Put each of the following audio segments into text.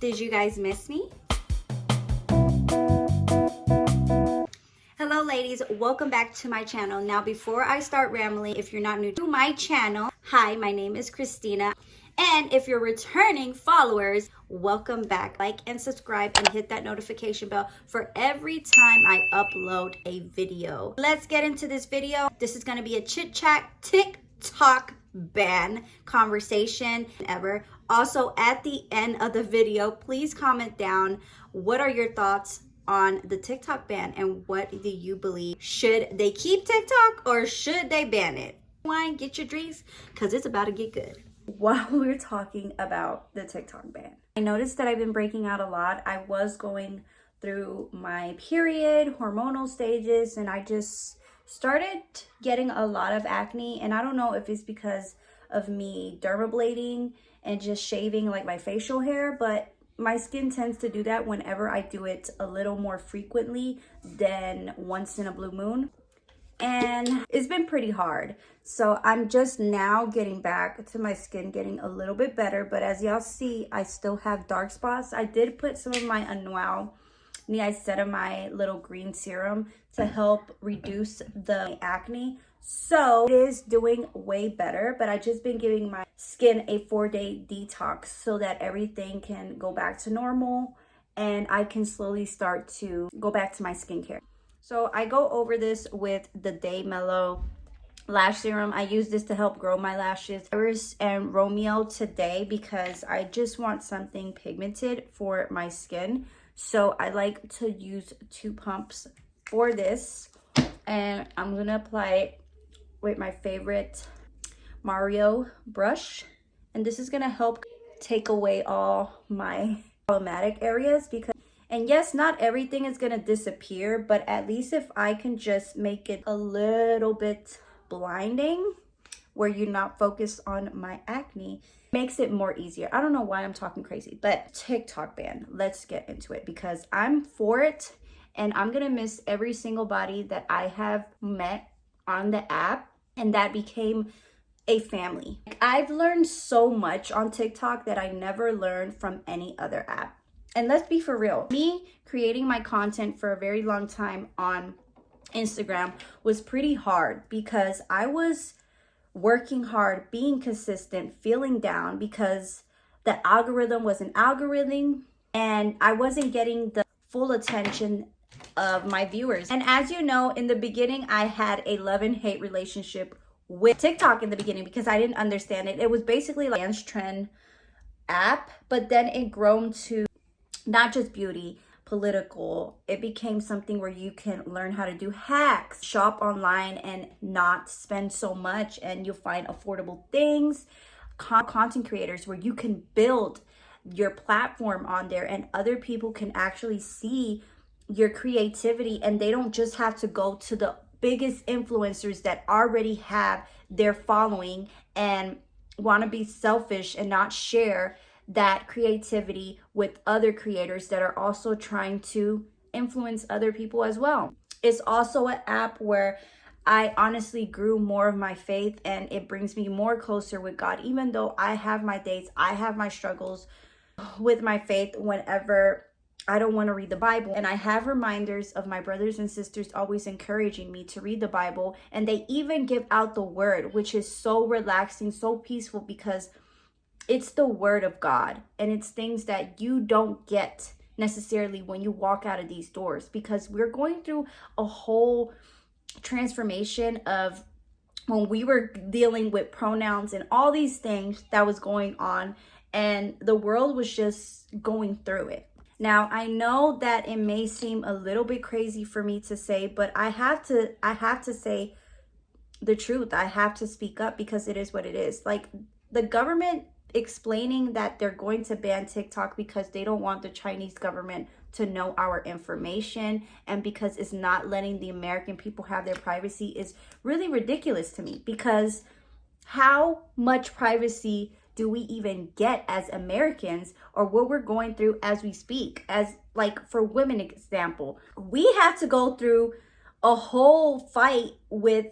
Did you guys miss me? Hello ladies, welcome back to my channel. Now before I start rambling, if you're not new to my channel, hi, my name is Christina. And if you're returning followers, welcome back. Like and subscribe and hit that notification bell for every time I upload a video. Let's get into this video. This is gonna be a chit chat TikTok ban conversation ever. Also at the end of the video, please comment down what are your thoughts on the TikTok ban and what do you believe? Should they keep TikTok or should they ban it? Wine, get your drinks, because it's about to get good. While we're talking about the TikTok ban, I noticed that I've been breaking out a lot. I was going through my period, hormonal stages, and I just started getting a lot of acne. And I don't know if it's because of me dermablading and just shaving like my facial hair, but my skin tends to do that whenever I do it a little more frequently than once in a blue moon. And it's been pretty hard. So I'm just now getting back to my skin getting a little bit better. But as y'all see, I still have dark spots. I did put some of my Anual niacinamide little green serum to help reduce the acne. So it is doing way better, but I just been giving my skin a 4-day detox so that everything can go back to normal and I can slowly start to go back to my skincare. So I go over this with the Day Mellow Lash Serum. I use this to help grow my lashes. Iris and Romeo today because I just want something pigmented for my skin. So I like to use 2 pumps for this. And I'm going to apply it with my favorite Mario brush. And this is going to help take away all my problematic areas because, and yes, not everything is going to disappear, but at least if I can just make it a little bit blinding where you're not focused on my acne, makes it more easier. I don't know why I'm talking crazy, but TikTok ban, let's get into it because I'm for it and I'm going to miss every single body that I have met on the app. And that became a family. I've learned so much on TikTok that I never learned from any other app. And let's be for real. Me creating my content for a very long time on Instagram was pretty hard because I was working hard, being consistent, feeling down because the algorithm was an algorithm and I wasn't getting the full attention of my viewers. And as you know, in the beginning, I had a love and hate relationship with TikTok in the beginning because I didn't understand it. It was basically like a dance trend app, but then it grown to not just beauty, political. It became something where you can learn how to do hacks, shop online and not spend so much, and you'll find affordable things, content creators where you can build your platform on there and other people can actually see your creativity and they don't just have to go to the biggest influencers that already have their following and want to be selfish and not share that creativity with other creators that are also trying to influence other people as well. It's also an app where I honestly grew more of my faith and it brings me more closer with God, even though I have my days, I have my struggles with my faith whenever I don't want to read the Bible. And I have reminders of my brothers and sisters always encouraging me to read the Bible. And they even give out the word, which is so relaxing, so peaceful because it's the word of God. And it's things that you don't get necessarily when you walk out of these doors because we're going through a whole transformation of when we were dealing with pronouns and all these things that was going on. And the world was just going through it. Now, I know that it may seem a little bit crazy for me to say, but I have to say the truth. I have to speak up because it is what it is. Like the government explaining that they're going to ban TikTok because they don't want the Chinese government to know our information and because it's not letting the American people have their privacy is really ridiculous to me because how much privacy do we even get as Americans or what we're going through as we speak? As like for women example, we have to go through a whole fight with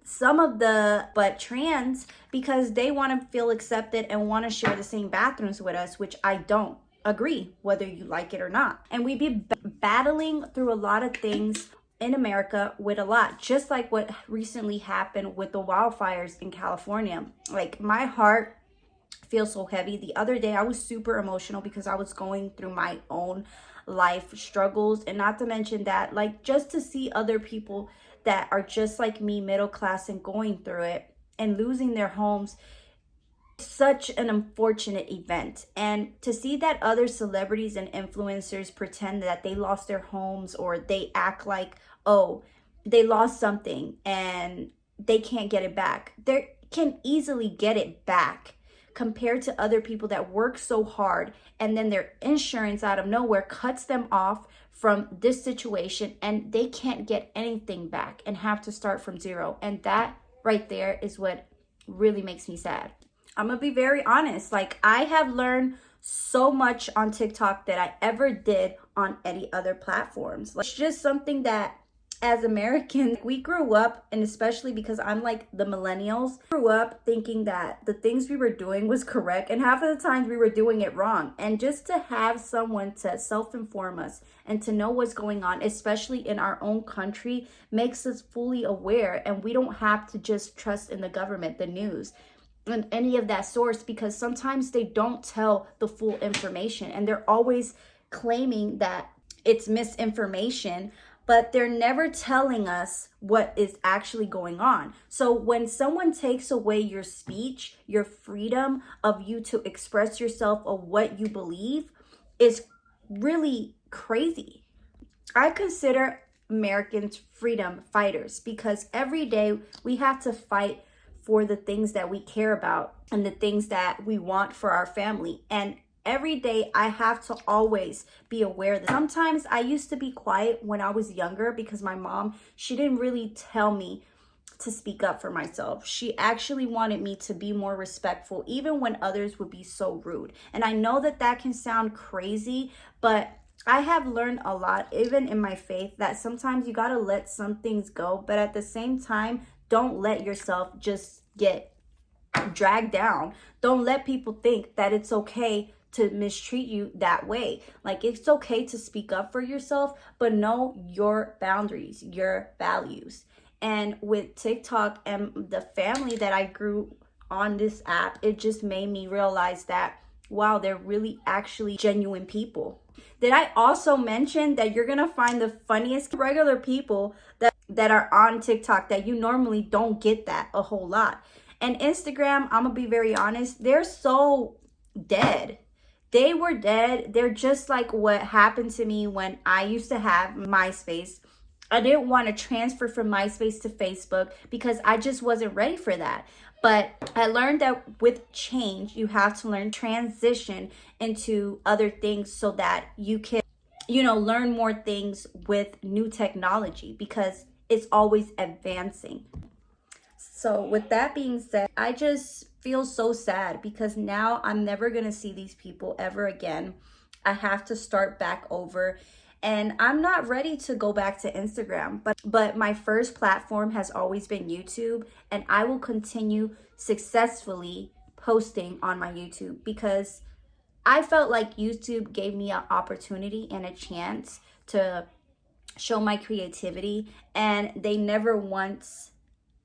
some of the trans because they want to feel accepted and want to share the same bathrooms with us, which I don't. agree, whether you like it or not. And we be battling through a lot of things in America with a lot, just like what recently happened with the wildfires in California. Like, my heart feels so heavy. The other day I was super emotional because I was going through my own life struggles, and not to mention that, like, just to see other people that are just like me, middle class, and going through it and losing their homes, such an unfortunate event. And to see that other celebrities and influencers pretend that they lost their homes, or they act like, oh, they lost something and they can't get it back. They can easily get it back compared to other people that work so hard, and then their insurance out of nowhere cuts them off from this situation and they can't get anything back and have to start from zero. And that right there is what really makes me sad. I'm gonna be very honest. Like, I have learned so much on TikTok that I ever did on any other platforms. Like, it's just something that, as Americans, we grew up, and especially because I'm like the millennials, grew up thinking that the things we were doing was correct, and half of the times we were doing it wrong. And just to have someone to self-inform us and to know what's going on, especially in our own country, makes us fully aware, and we don't have to just trust in the government, the news, and any of that source, because sometimes they don't tell the full information, and they're always claiming that it's misinformation, but they're never telling us what is actually going on. So when someone takes away your speech, your freedom of you to express yourself of what you believe, is really crazy. I consider Americans freedom fighters, because every day we have to fight for the things that we care about and the things that we want for our family. And every day I have to always be aware that sometimes I used to be quiet when I was younger, because my mom, she didn't really tell me to speak up for myself. She actually wanted me to be more respectful, even when others would be so rude. And I know that that can sound crazy, but I have learned a lot, even in my faith, that sometimes you gotta let some things go, but at the same time, don't let yourself just get dragged down. Don't let people think that it's okay to mistreat you that way. Like, it's okay to speak up for yourself, but know your boundaries, your values. And with TikTok and the family that I grew on this app, it just made me realize that, wow, they're really actually genuine people. Did I also mention that you're gonna find the funniest regular people that are on TikTok, that you normally don't get that a whole lot? And Instagram, I'm gonna be very honest, they're so dead. They were dead. They're just like what happened to me when I used to have MySpace. I didn't want to transfer from MySpace to Facebook because I just wasn't ready for that. But I learned that with change, you have to learn transition into other things so that you can, learn more things with new technology, because it's always advancing. So with that being said, I just feel so sad, because now I'm never going to see these people ever again. I have to start back over. And I'm not ready to go back to Instagram, but my first platform has always been YouTube, and I will continue successfully posting on my YouTube, because I felt like YouTube gave me an opportunity and a chance to show my creativity, and they never once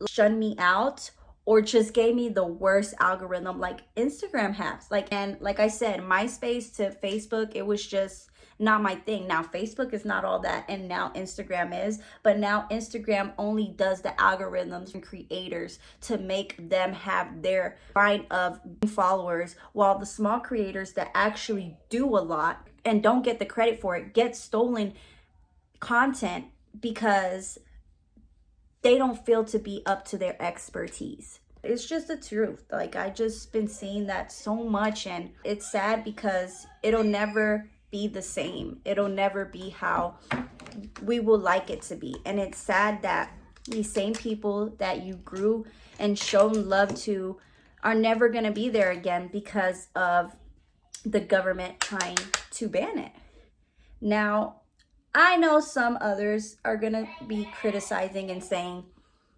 shunned me out or just gave me the worst algorithm like Instagram has. And like I said, MySpace to Facebook, it was just not my thing. Now Facebook is not all that, and now Instagram is, but now Instagram only does the algorithms and creators to make them have their line of followers, while the small creators that actually do a lot and don't get the credit for it get stolen content because they don't feel to be up to their expertise. It's just the truth. Like, I just been seeing that so much, and it's sad because it'll never be the same. It'll never be how we will like it to be. And it's sad that these same people that you grew and shown love to are never going to be there again because of the government trying to ban it. Now, I know some others are going to be criticizing and saying,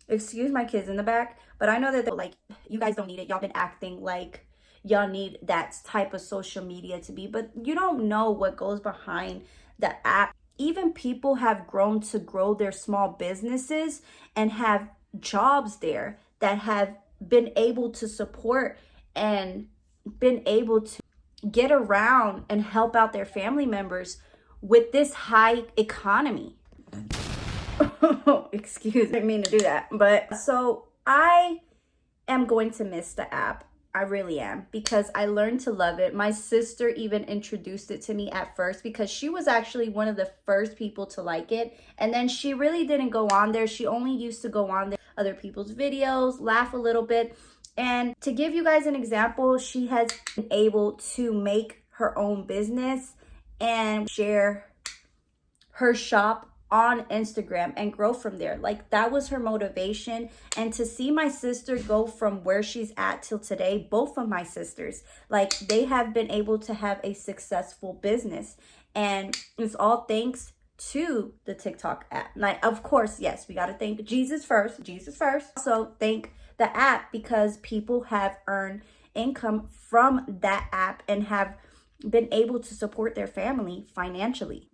excuse my kids in the back, but I know that they're like, you guys don't need it. Y'all been acting like y'all need that type of social media to be, but you don't know what goes behind the app. Even people have grown to grow their small businesses and have jobs there that have been able to support and been able to get around and help out their family members with this high economy. Excuse me, I didn't mean to do that. But so I am going to miss the app. I really am, because I learned to love it. My sister even introduced it to me at first because she was actually one of the first people to like it. And then she really didn't go on there. She only used to go on there, other people's videos, laugh a little bit. And to give you guys an example, she has been able to make her own business and share her shop on Instagram and grow from there. Like, that was her motivation. And to see my sister go from where she's at till today, both of my sisters, like, they have been able to have a successful business, and it's all thanks to the TikTok app. Like, of course, yes, we got to thank Jesus first. Also thank the app, because people have earned income from that app and have been able to support their family financially.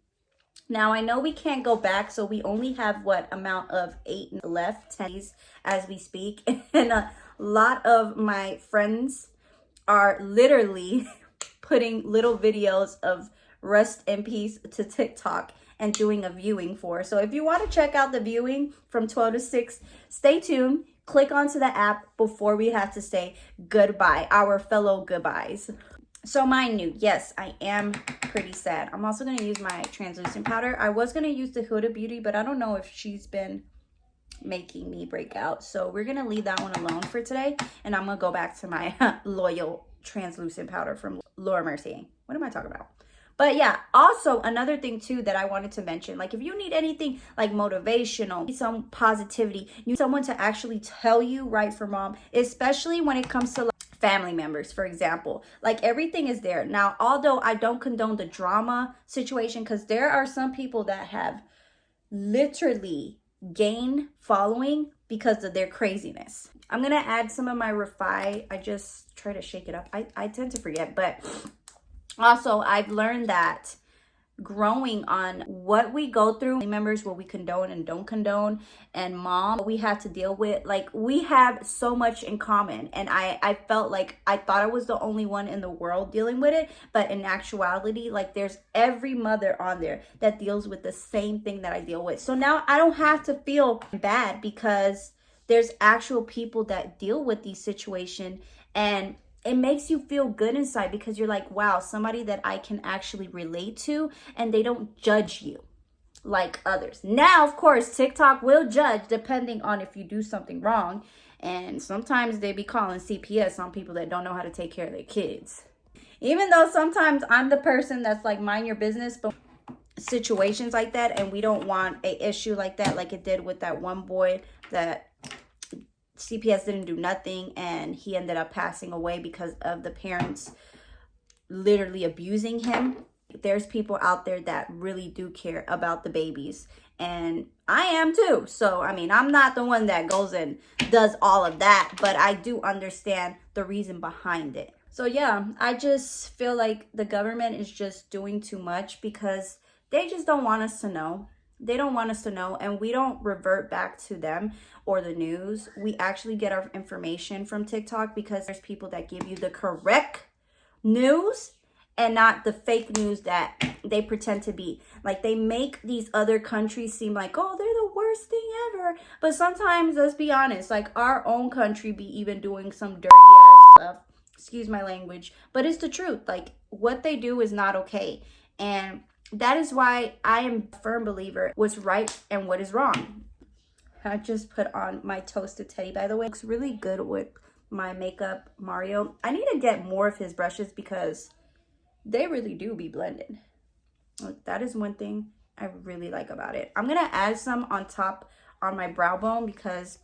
Now, I know we can't go back, so we only have what amount of 8 left, 10 as we speak. And a lot of my friends are literally putting little videos of rest in peace to TikTok and doing a viewing for. So if you want to check out the viewing from 12 to 6, stay tuned. Click onto the app before we have to say goodbye, our fellow goodbyes. So mind you, yes, I am pretty sad. I'm also going to use my translucent powder. I was going to use the Huda Beauty, but I don't know if she's been making me break out. So we're going to leave that one alone for today. And I'm going to go back to my loyal translucent powder from Laura Mercier. What am I talking about? But yeah, also another thing too that I wanted to mention, like, if you need anything like motivational, some positivity, you need someone to actually tell you right from wrong, especially when it comes to family members, for example, like, everything is there. Now, although I don't condone the drama situation, because there are some people that have literally gained following because of their craziness. I'm going to add some of my Refi. I just try to shake it up. I tend to forget, but also I've learned that growing on what we go through, members, what we condone and don't condone, and mom, what we have to deal with, like, we have so much in common. And I felt like I thought I was the only one in the world dealing with it, but in actuality, like, there's every mother on there that deals with the same thing that I deal with. So now I don't have to feel bad, because there's actual people that deal with these situations, and it makes you feel good inside, because you're like, wow, somebody that I can actually relate to, and they don't judge you like others. Now, of course, TikTok will judge depending on if you do something wrong. And sometimes they be calling CPS on people that don't know how to take care of their kids. Even though sometimes I'm the person that's like, mind your business, but situations like that, and we don't want a issue like that, like it did with that one boy that CPS didn't do nothing, and he ended up passing away because of the parents literally abusing him. There's people out there that really do care about the babies, and I am too. So, I mean, I'm not the one that goes and does all of that, but I do understand the reason behind it. So yeah, I just feel like the government is just doing too much, because they just don't want us to know. They don't want us to know, and we don't revert back to them or the news. We actually get our information from TikTok, because there's people that give you the correct news and not the fake news that they pretend to be. Like, they make these other countries seem like, oh, they're the worst thing ever. But sometimes, let's be honest, like, our own country be even doing some dirty ass stuff. Excuse my language, but it's the truth. Like, what they do is not okay. And that is why I am a firm believer what's right and what is wrong. I just put on my toasted teddy, by the way. It looks really good with my makeup Mario. I need to get more of his brushes, because they really do be blended. That is one thing I really like about it. I'm going to add some on top on my brow bone, because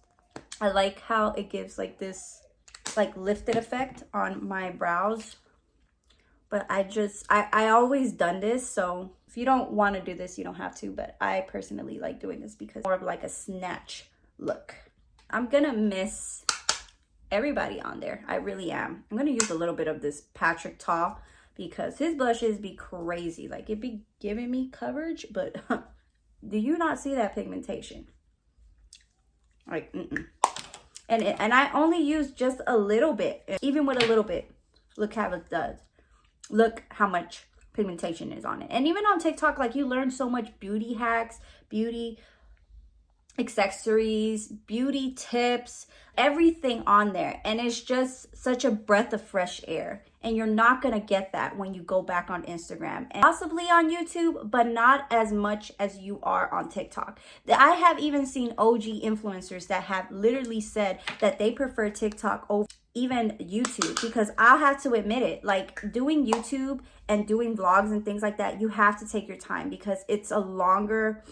I like how it gives like this like lifted effect on my brows. But I always done this, so if you don't want to do this, you don't have to. But I personally like doing this because more of like a snatch look. I'm gonna miss everybody on there. I really am. I'm gonna use a little bit of this Patrick Ta because his blushes be crazy. Like, it be giving me coverage, but do you not see that pigmentation? Like, And I only use just a little bit. Even with a little bit, look how it does. Look how much pigmentation is on it. And even on TikTok, like, you learn so much beauty hacks, beauty accessories, beauty tips, everything on there. And it's just such a breath of fresh air. And you're not going to get that when you go back on Instagram and possibly on YouTube, but not as much as you are on TikTok. I have even seen OG influencers that have literally said that they prefer TikTok over even YouTube, because I'll have to admit it, like, doing YouTube and doing vlogs and things like that, you have to take your time because it's a longer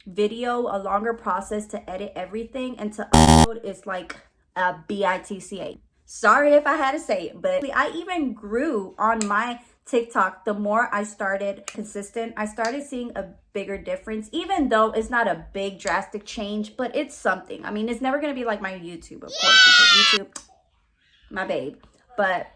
video, a longer process to edit everything, and to upload is like a bitch. Sorry if I had to say it, but I even grew on my TikTok. The more I started consistent, I started seeing a bigger difference, even though it's not a big drastic change, but it's something. I mean, it's never going to be like my YouTube, of course, because YouTube, my babe. But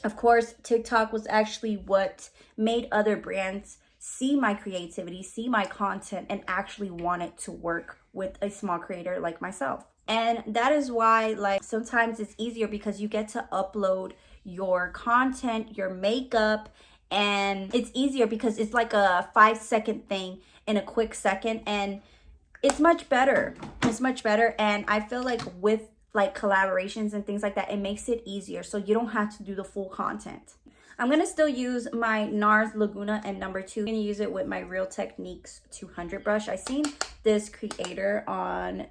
of course, TikTok was actually what made other brands see my creativity, see my content, and actually want it to work with a small creator like myself. And that is why, like, sometimes it's easier because you get to upload your content, your makeup, and it's easier because it's like a 5-second thing in a quick second, and it's much better. It's much better. And I feel like with like collaborations and things like that, it makes it easier so you don't have to do the full content. I'm going to still use my NARS Laguna and number 2. I'm going to use it with my Real Techniques 200 brush. I seen this creator on,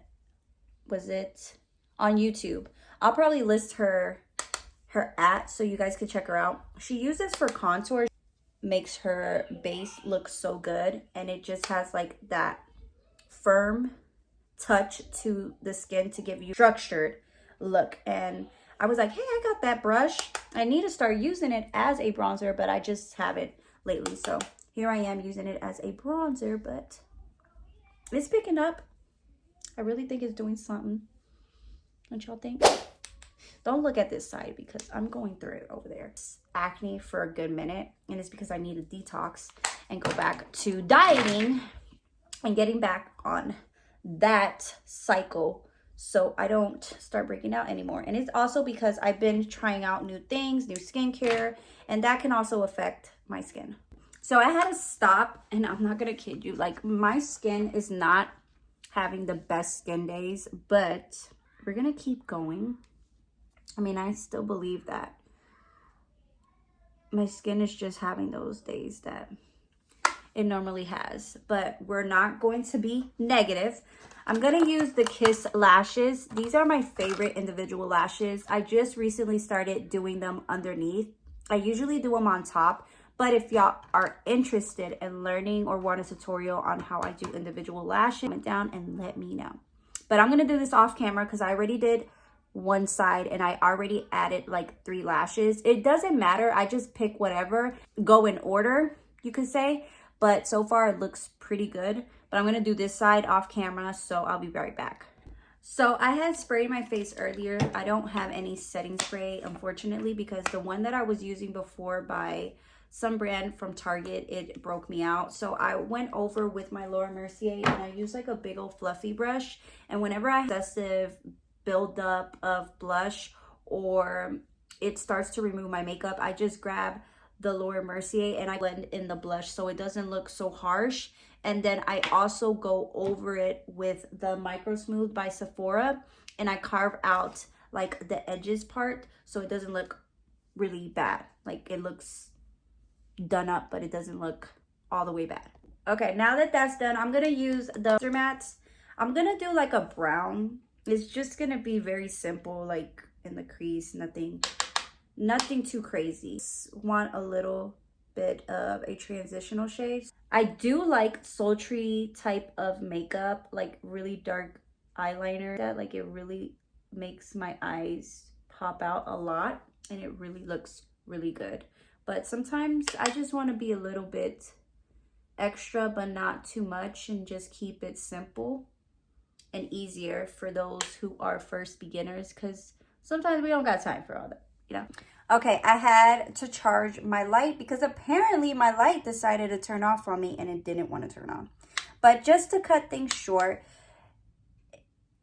was it on YouTube? I'll probably list her at so you guys can check her out. She uses for contour, makes her base look so good, and it just has like that firm touch to the skin to give you structured look. And I was like, hey, I got that brush. I need to start using it as a bronzer, but I just haven't lately. So here I am using it as a bronzer, but it's picking up. I really think it's doing something. Don't y'all think? Don't look at this side because I'm going through it over there. It's acne for a good minute, and it's because I need a detox and go back to dieting and getting back on that cycle so I don't start breaking out anymore. And it's also because I've been trying out new things, new skincare, and that can also affect my skin. So I had to stop, and I'm not gonna kid you, like, my skin is not having the best skin days, but we're gonna keep going. I mean, I still believe that my skin is just having those days that it normally has, but we're not going to be negative. I'm going to use the Kiss lashes. These are my favorite individual lashes. I just recently started doing them underneath. I usually do them on top, but if y'all are interested in learning or want a tutorial on how I do individual lashes, comment down and let me know. But I'm going to do this off camera because I already did one side and I already added like 3 lashes. It doesn't matter. I just pick whatever, go in order, you could say. But so far it looks pretty good. But I'm going to do this side off camera, so I'll be right back. So I had sprayed my face earlier. I don't have any setting spray, unfortunately, because the one that I was using before by some brand from Target, it broke me out. So I went over with my Laura Mercier and I used like a big old fluffy brush. And whenever I have excessive buildup of blush or it starts to remove my makeup, I just grab the Laura Mercier and I blend in the blush so it doesn't look so harsh. And then I also go over it with the Micro Smooth by Sephora and I carve out like the edges part so it doesn't look really bad. Like, it looks done up, but it doesn't look all the way bad. Okay, now that that's done, I'm gonna use the mats. I'm gonna do like a brown. It's just gonna be very simple, like in the crease, nothing too crazy. Want a little bit of a transitional shade. I do like sultry type of makeup, like really dark eyeliner that like it really makes my eyes pop out a lot and it really looks really good. But sometimes I just want to be a little bit extra but not too much and just keep it simple and easier for those who are first beginners, because sometimes we don't got time for all that, you know. Okay, I had to charge my light because apparently my light decided to turn off on me and it didn't want to turn on. But just to cut things short,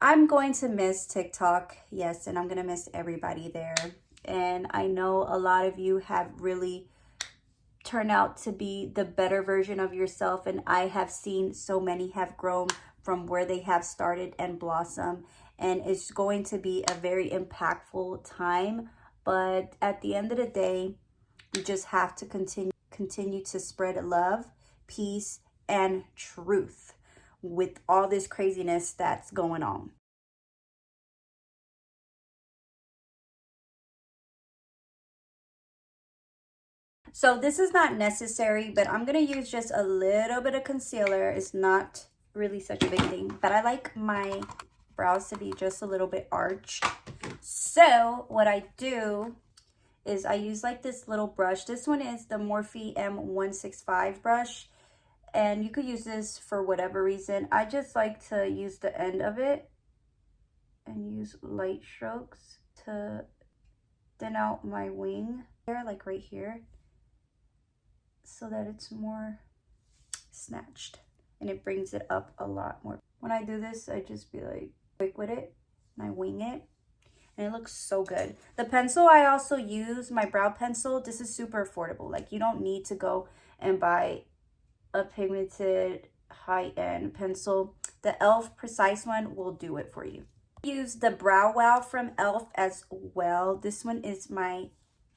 I'm going to miss TikTok, yes, and I'm going to miss everybody there. And I know a lot of you have really turned out to be the better version of yourself, and I have seen so many have grown from where they have started and blossomed, and it's going to be a very impactful time. But at the end of the day, you just have to continue to spread love, peace, and truth with all this craziness that's going on. So this is not necessary, but I'm going to use just a little bit of concealer. It's not really such a big thing, but I like my brows to be just a little bit arched. So what I do is I use like this little brush. This one is the Morphe M165 brush, and you could use this for whatever reason. I just like to use the end of it and use light strokes to thin out my wing there, like right here, so that it's more snatched and it brings it up a lot more. When I do this, I just be like quick with it and I wing it, and it looks so good. The pencil I also use, my brow pencil, this is super affordable. Like, you don't need to go and buy a pigmented high-end pencil. The e.l.f. Precise one will do it for you. I use the Brow Wow from e.l.f. as well. This one is my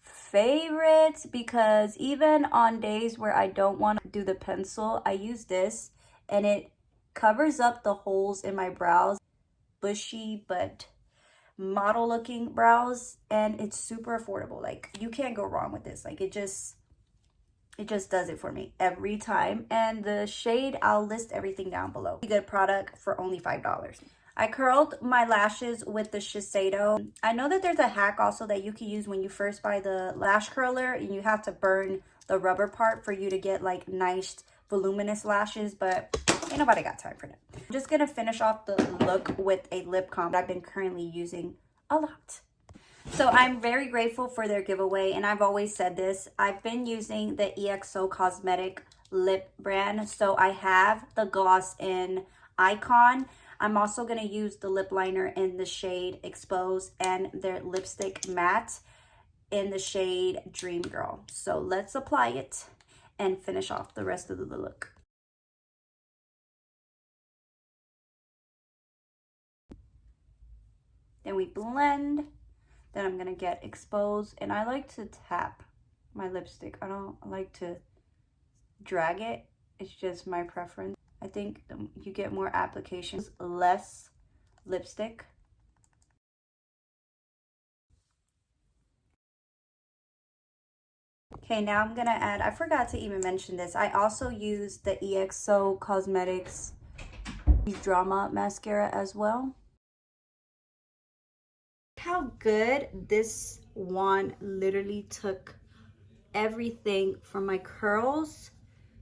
favorite because even on days where I don't want to do the pencil, I use this and it covers up the holes in my brows. Bushy but model looking brows, and it's super affordable. Like, you can't go wrong with this. Like, it just does it for me every time. And the shade, I'll list everything down below. Good product for only $5. I curled my lashes with the Shiseido. I know that there's a hack also that you can use when you first buy the lash curler, and you have to burn the rubber part for you to get like nice voluminous lashes, but ain't nobody got time for that. I'm just gonna finish off the look with a lip comb that I've been currently using a lot. So I'm very grateful for their giveaway, and I've always said this. I've been using the EXO Cosmetic lip brand. So I have the gloss in Icon. I'm also going to use the lip liner in the shade Expose and their lipstick matte in the shade Dream Girl. So let's apply it and finish off the rest of the look. Then we blend. Then I'm going to get Expose, and I like to tap my lipstick. I don't like to drag it. It's just my preference. I think you get more applications, less lipstick. Okay, now I'm gonna add, I forgot to even mention this, I also use the EXO Cosmetics Drama Mascara as well. How good this one literally took everything from my curls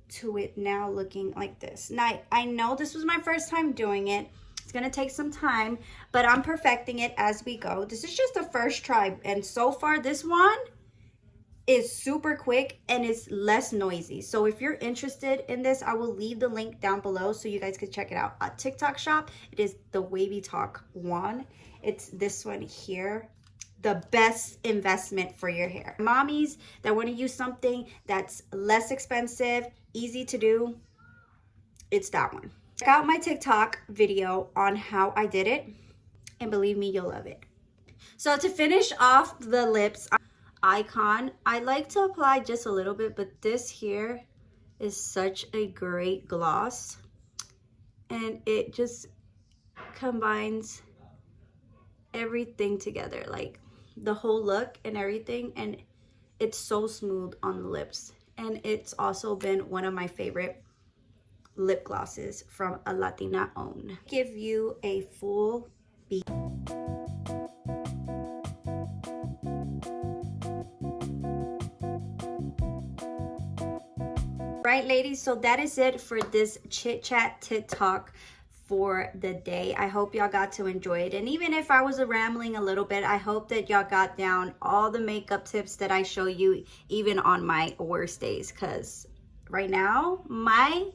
to it now looking like this. Now, I know this was my first time doing it. It's gonna take some time, but I'm perfecting it as we go. This is just a first try, and so far this one is super quick and it's less noisy. So if you're interested in this, I will leave the link down below so you guys can check it out. TikTok shop, it is the Wavy Talk one. It's this one here. The best investment for your hair. Mommies that want to use something that's less expensive, easy to do, it's that one. Check out my TikTok video on how I did it, and believe me, you'll love it. So to finish off the lips, Icon, I like to apply just a little bit, but this here is such a great gloss, and it just combines everything together, like the whole look and everything, and it's so smooth on the lips. And it's also been one of my favorite lip glosses from a Latina owned. Give you a full beat. Right, ladies, so that is it for this chit chat TikTok for the day. I hope y'all got to enjoy it. And even if I was rambling a little bit, I hope that y'all got down all the makeup tips that I show you even on my worst days, because right now my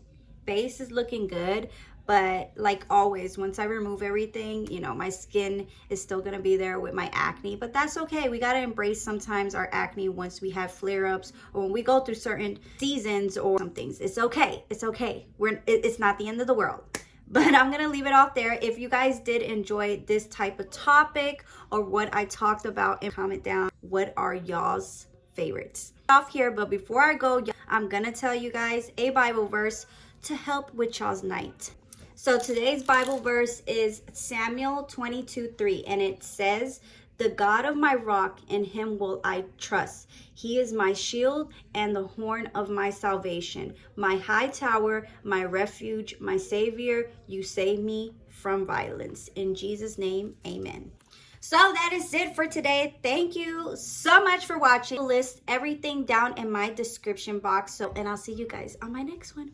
base is looking good. But like always, once I remove everything, you know, my skin is still gonna be there with my acne, but that's okay. We gotta embrace sometimes our acne once we have flare-ups or when we go through certain seasons or some things. It's okay. It's okay. It's not the end of the world. But I'm gonna leave it off there. If you guys did enjoy this type of topic or what I talked about, and comment down what are y'all's favorites. Off here, but before I go, I'm gonna tell you guys a Bible verse to help with y'all's night. So today's Bible verse is Samuel 22:3, and it says, "The God of my rock, in him will I trust. He is my shield and the horn of my salvation, my high tower, my refuge, my savior. You save me from violence." In Jesus' name, amen. So that is it for today. Thank you so much for watching. I'll list everything down in my description box. And I'll see you guys on my next one.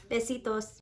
Besitos.